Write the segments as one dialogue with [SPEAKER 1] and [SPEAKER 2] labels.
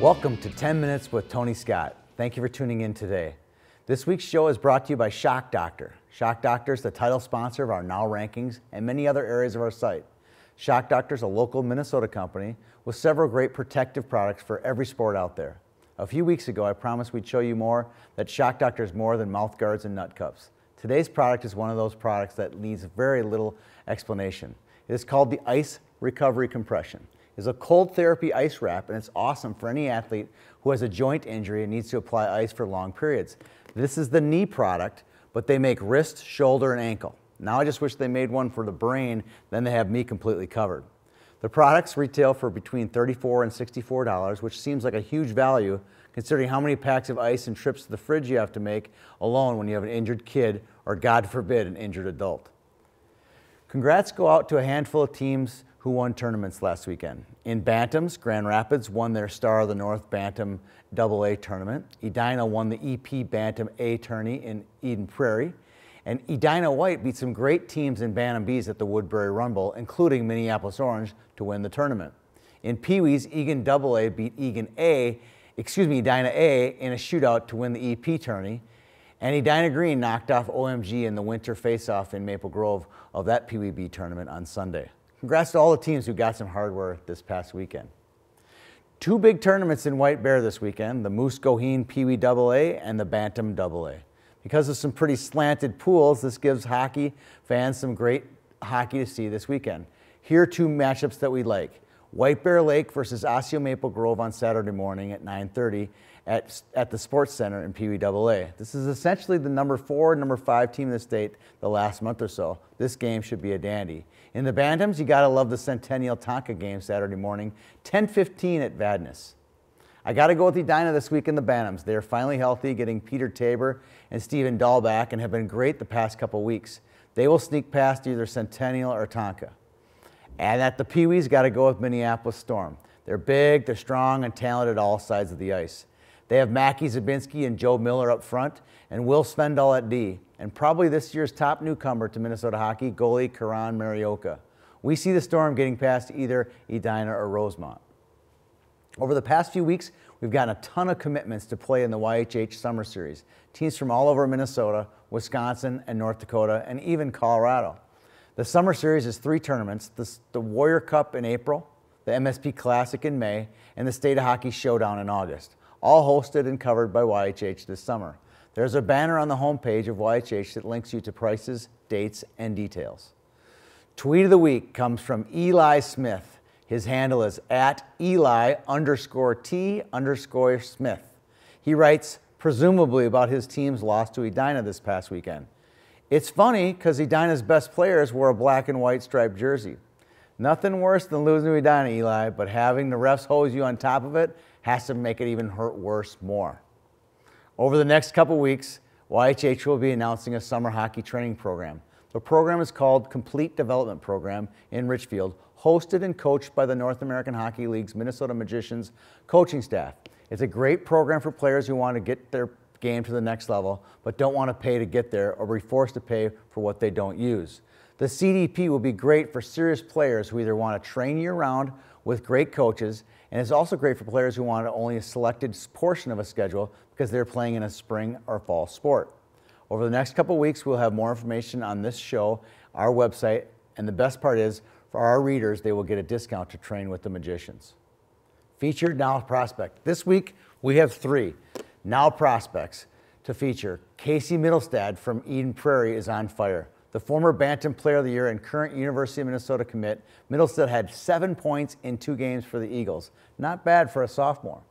[SPEAKER 1] Welcome to 10 Minutes with Tony Scott. Thank you for tuning in today. This week's show is brought to you by Shock Doctor. Shock Doctor is the title sponsor of our Now rankings and many other areas of our site. Shock Doctor is a local Minnesota company with several great protective products for every sport out there. A few weeks ago, I promised we'd show you more that Shock Doctor is more than mouth guards and nut cups. Today's product is one of those products that needs very little explanation. It is called the Ice Recovery Compression. It's a cold therapy ice wrap, and it's awesome for any athlete who has a joint injury and needs to apply ice for long periods. This is the knee product, but they make wrist, shoulder, and ankle. Now I just wish they made one for the brain, then they have me completely covered. The products retail for between $34 and $64, which seems like a huge value considering how many packs of ice and trips to the fridge you have to make alone when you have an injured kid or, God forbid, an injured adult. Congrats go out to a handful of teams who won tournaments last weekend. In Bantams, Grand Rapids won their Star of the North Bantam AA tournament. Edina won the EP Bantam A tourney in Eden Prairie. And Edina White beat some great teams in Bantam Bs at the Woodbury Rumble, including Minneapolis Orange, to win the tournament. In Pee Wees, Egan AA beat Edina A in a shootout to win the EP tourney. And Edina Green knocked off OMG in the winter face-off in Maple Grove of that Pee Wee B tournament on Sunday. Congrats to all the teams who got some hardware this past weekend. Two big tournaments in White Bear this weekend, the Moose Goheen Pee Wee AA and the Bantam AA. Because of some pretty slanted pools, this gives hockey fans some great hockey to see this weekend. Here are two matchups that we like. White Bear Lake versus Osseo Maple Grove on Saturday morning at 9:30 at the Sports Center in Pee Wee AA. This is essentially the number 4, number 5 team in the state the last month or so. This game should be a dandy. In the Bantams, you gotta love the Centennial Tonka game Saturday morning, 10:15 at Vadnais. I gotta go with Edina this week in the Bantams. They are finally healthy, getting Peter Tabor and Stephen Dahl back, and have been great the past couple weeks. They will sneak past either Centennial or Tonka. And at the Pee Wees, gotta go with Minneapolis Storm. They're big, they're strong, and talented all sides of the ice. They have Mackie Zabinski and Joe Miller up front, and Will Svendal at D, and probably this year's top newcomer to Minnesota hockey, goalie Karan Marioka. We see the Storm getting past either Edina or Rosemont. Over the past few weeks, we've gotten a ton of commitments to play in the YHH Summer Series. Teams from all over Minnesota, Wisconsin, and North Dakota, and even Colorado. The Summer Series is 3 tournaments, the Warrior Cup in April, the MSP Classic in May, and the State of Hockey Showdown in August, all hosted and covered by YHH this summer. There's a banner on the homepage of YHH that links you to prices, dates, and details. Tweet of the week comes from Eli Smith. His handle is @Eli_T_Smith. He writes, presumably about his team's loss to Edina this past weekend. It's funny because Edina's best players wore a black and white striped jersey. Nothing worse than losing to Edina, Eli, but having the refs hose you on top of it has to make it even hurt worse more. Over the next couple weeks, YHH will be announcing a summer hockey training program. The program is called Complete Development Program in Richfield, hosted and coached by the North American Hockey League's Minnesota Magicians coaching staff. It's a great program for players who want to get their game to the next level, but don't want to pay to get there or be forced to pay for what they don't use. The CDP will be great for serious players who either want to train year-round with great coaches, and it's also great for players who want only a selected portion of a schedule because they're playing in a spring or fall sport. Over the next couple weeks, we'll have more information on this show, our website, and the best part is, for our readers, they will get a discount to train with the Magicians. Featured Now Prospect. This week, we have 3 Now Prospects to feature. Casey Middlestad from Eden Prairie is on fire. The former Bantam Player of the Year and current University of Minnesota commit, Middlestad had 7 points in 2 games for the Eagles. Not bad for a sophomore.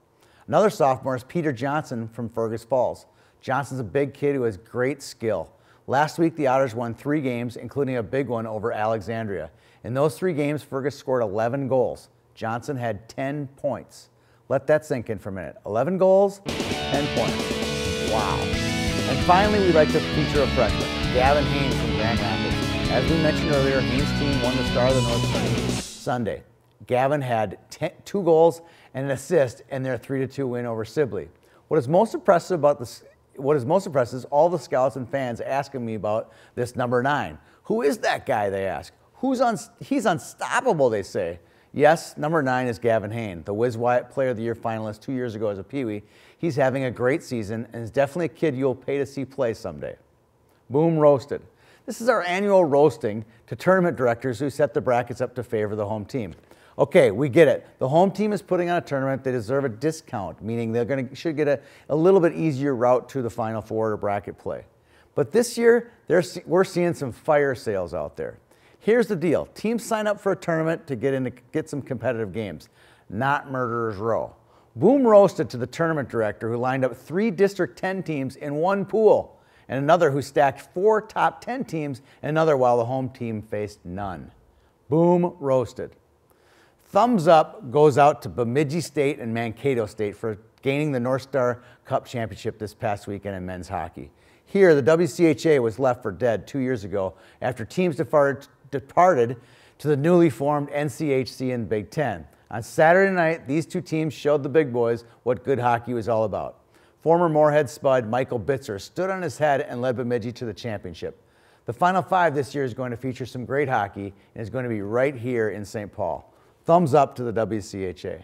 [SPEAKER 1] Another sophomore is Peter Johnson from Fergus Falls. Johnson's a big kid who has great skill. Last week, the Otters won 3 games, including a big one over Alexandria. In those 3 games, Fergus scored 11 goals. Johnson had 10 points. Let that sink in for a minute. 11 goals, 10 points. Wow. And finally, we'd like to feature a freshman, Gavin Haynes from Grand Rapids. As we mentioned earlier, Haynes' team won the Star of the North tournament Sunday. Gavin had 2 goals and an assist in their 3-2 win over Sibley. What is most impressive is all the scouts and fans asking me about this number 9. Who is that guy, they ask. He's unstoppable, they say. Yes, number 9 is Gavin Hain, the Wiz Wyatt Player of the Year finalist 2 years ago as a Pee Wee. He's having a great season and is definitely a kid you'll pay to see play someday. Boom Roasted. This is our annual roasting to tournament directors who set the brackets up to favor the home team. Okay, we get it. The home team is putting on a tournament. They deserve a discount, meaning should get a little bit easier route to the Final Four or bracket play. But this year, we're seeing some fire sales out there. Here's the deal. Teams sign up for a tournament to get some competitive games, not Murderers Row. Boom roasted to the tournament director who lined up 3 District 10 teams in one pool, and another who stacked 4 top 10 teams, and another while the home team faced none. Boom roasted. Thumbs up goes out to Bemidji State and Mankato State for gaining the North Star Cup Championship this past weekend in men's hockey. Here, the WCHA was left for dead 2 years ago after teams departed to the newly formed NCHC and Big Ten. On Saturday night, these 2 teams showed the big boys what good hockey was all about. Former Moorhead Spud Michael Bitzer stood on his head and led Bemidji to the championship. The Final 5 this year is going to feature some great hockey and is going to be right here in St. Paul. Thumbs up to the WCHA.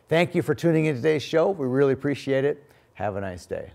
[SPEAKER 1] Thank you for tuning in to today's show. We really appreciate it. Have a nice day.